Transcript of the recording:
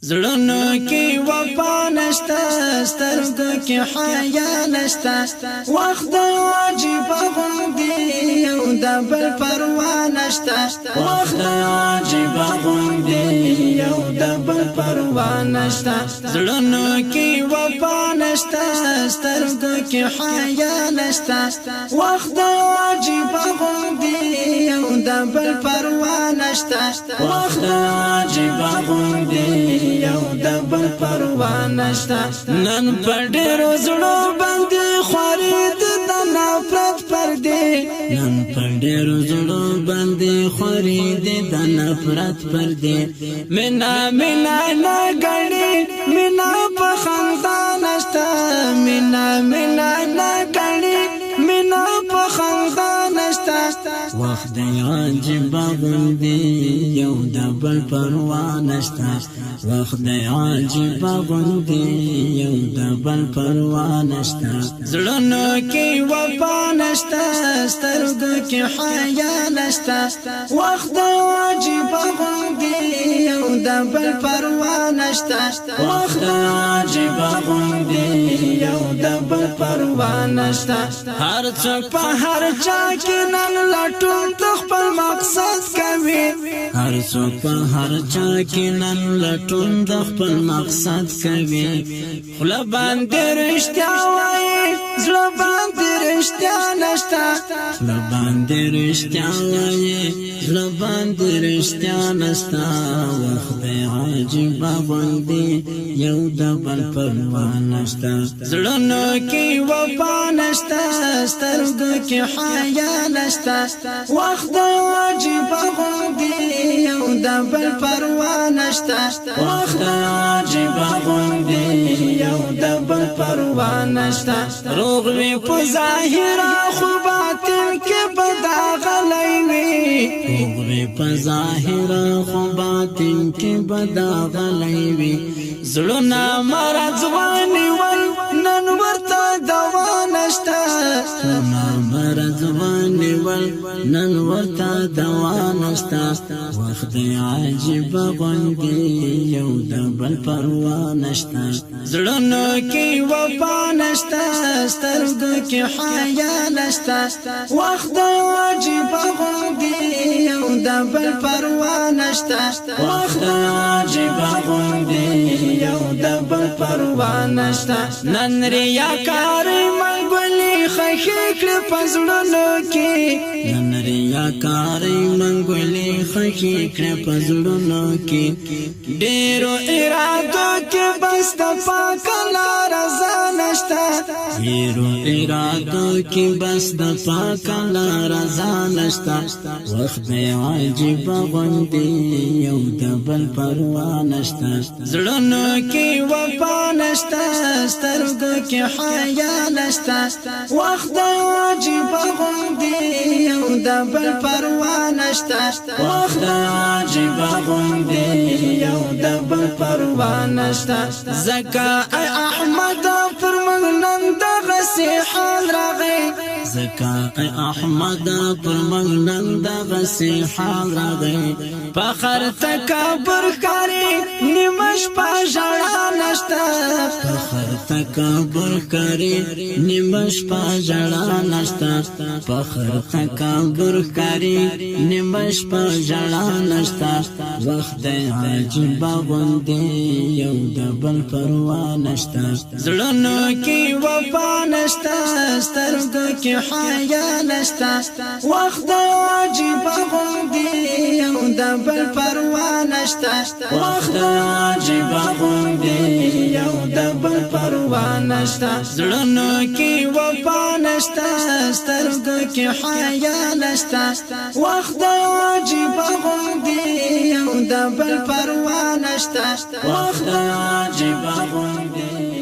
زړونو کې وفا نشته سترګو کې حیا نشته وخت عجیب غوندي یو د بل پروا نشته وخت عجیب غوندي یو د بل پروا نشته زړونو کې وفا نشته سترګو کې حیا نشته وخت عجیب غوندي یو د بل پروا نشته وخت عجیب غوندي یو د بل پروا نشته نن په ډېرو زړو باندې خورید د نفرت پردې نن په ډېرو زړو باندې خورید د نفرت پردې مینا مینا نه ګڼي مینا په خندا نشته مینا مینا نه ګڼي مینا په خندا نشته وخت دی عجیب غوندي یو د بل پروا نشته وخت دی عجیب غوندي یو د بل پروا نشته زړونو کې وفا نشته سترګو کې حیا نشته وخت دی عجیب غوندي یو د بل پروا نشته وخت دی عجیب غوندي یو د بل پروا نشته هر څوک په هر چا کې نن لټون خپل مقصد کوي هر څوک په هر چا کې نن لټون د خپل مقصد کوي خله باندې رښتیا وایي زړه باندې رښتیا نشته خله باندې رښتیا وایي زړه باندې رښتیا نشته وخت دی عجیب غوندي یو د بل پروا نشته زړونو کې وفا نشته سترګو کې حیا نشته وخت دی عجیب غوندي یو د بل پروا نشته وخت دی عجیب غوندي یو د بل پروا نشته روغ وی په ظاهر خو باطن کې بداغلی وي روغ وی په ظاهر خو باطن کې بداغلی وي زړونه مرض ونیول نن ورته دوا نشته زړونه مرض ونیول نن ورته دوا نشته وخت دی عجیب غوندي یو د بل پروا نشته زړونو کې وفا نشته سترګو کې حیا نشته وخت دی عجیب غوندي یو د بل پروا نشته وخت دی عجیب غوندي یو د بل پروا نشته نن ریاکار منګولي خخې کړې پزړونو کې نن ریاکار منګولي خخې کړې پزړونو کې ډېرو ارادو کې بس د پاک لار رضا نشته ډېرو ارادو کې بس د پاک لار رضا نشته وخت دی عجیب غوندي یو د بل پروا نشته زړونو کې وفا نشته سترګو کې حیا نشته وخت دی عجیب غوندي یو د بل پروا نشته وخت دی عجیب غوندي یو د بل پروا نشته زکا ای احمد پر موږ نن دغه سي حال راغی زکا ای احمد پر موږ نن دغه سي حال راغی فخر تکبر کاری نیمش پا ژړا نشته فخر تکبر کاری نیمش پا ژړا نشته فخر تکبر کاری نیمش پا ژړا نشته وخت دی عجیب غوندي یو د بل پروا نشته زړونو کې وفا نشته سترګو کې حیا نشته وخت دی عجیب غوندي یو د بل پروا نشته وخت دی عجیب غوندي یو د بل پروا نشته زړونو کې وفا نشته سترګو کې حیا نشته وخت دی عجیب غوندي یو د بل پروا نشته وخت دی عجیب غوندي